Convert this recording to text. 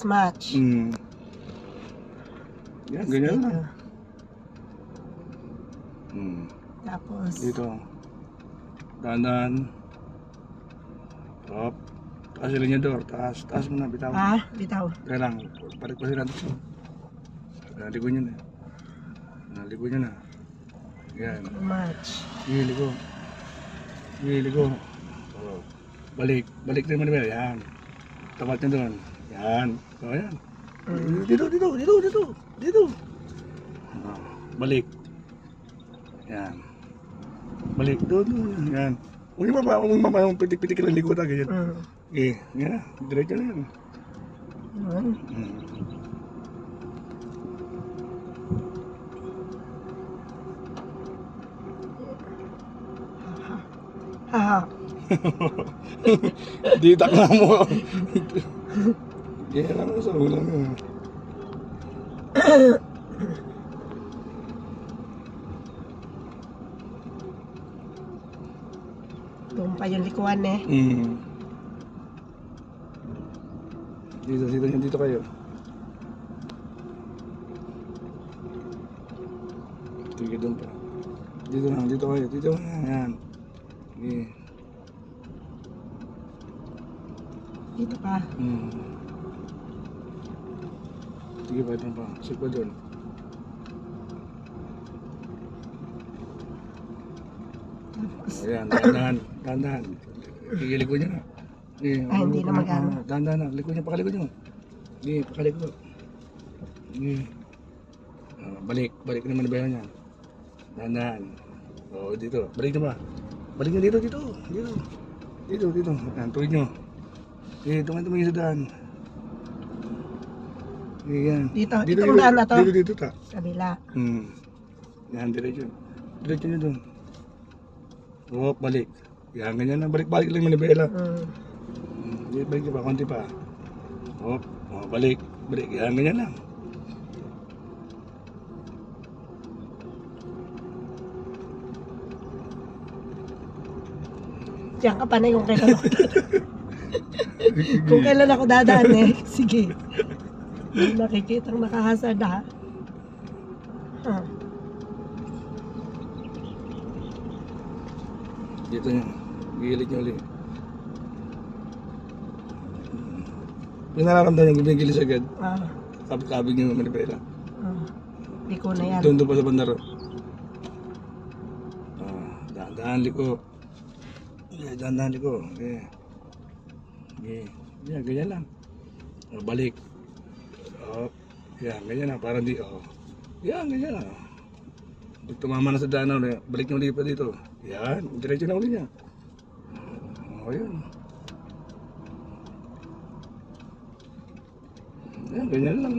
Tapos match. Yan, ganyan Dito. lang. Tapos, Dito. Dahan-dahan. Hop. Taas yung linyador. Taas mo na, bitaw. bitaw. Kaya lang, palit pa sila dito. Naligo nyo na. Naligo nyo na. Yan. Match. Ligo. Ligo. Oh. Balik na yung manibela. Yan. Tapat nyo doon. Yan. O, yan. Dito. Oh. Balik. Yan. Balik. Doon. Yan. Huwag yung mapapang pitik-pitik ng ligo ta. Ganyan. Okay. Yan na. Diretso na yan. Yun. Di takla mo. Ganyan lang sa ulang yun. Doon pa yung likuan eh. Dito kayo. Sige doon pa. Dito kayo. Dito na. Yan. Okay. Dito pa. Sige pa doon pa. Sige pa doon. Ayan, dahan-dahan. Iliko nyo na. Hindi na magano. Dahan-dahan na. Liko nyo, pakaliko nyo. Sige, pakaliko. Sige. Balik naman na bayan yan. Dahan-dahan. O, dito. Balik na ba? Balik nyo dito. Dito. Ayan, tuloy nyo. Sige, tumingin sa daan. Sige, yan. Dito ang daan na to? Dito ta. Kabila. Yan, diretso. Diretso nyo doon. O, balik. Yan, ganyan na. Balik lang manibela. Balik pa, konti pa. O, balik. Yan, ganyan lang. Diyan ka pa na kung kailan ako dadaan. Kung kailan ako dadaan eh. Sige. Hindi nakikita ang nakahasad ha. Dito nyo. Gilid nyo ulit. Yung nararamdaman nyo, gigilis agad. Kabig nyo manibela. Hindi ko na yan. Doon pa sa bandaro. Dahan-dahan liko. Dahan-dahan liko. Okay. Yan, ganyan lang. Balik. Yan, ganyan lang. Parang di. Yan, ganyan lang. Pag tumama na sa daan, balik nyo ulit pa dito. Yan, diretso na ulit niya. Yan. Yan, ganyan lang.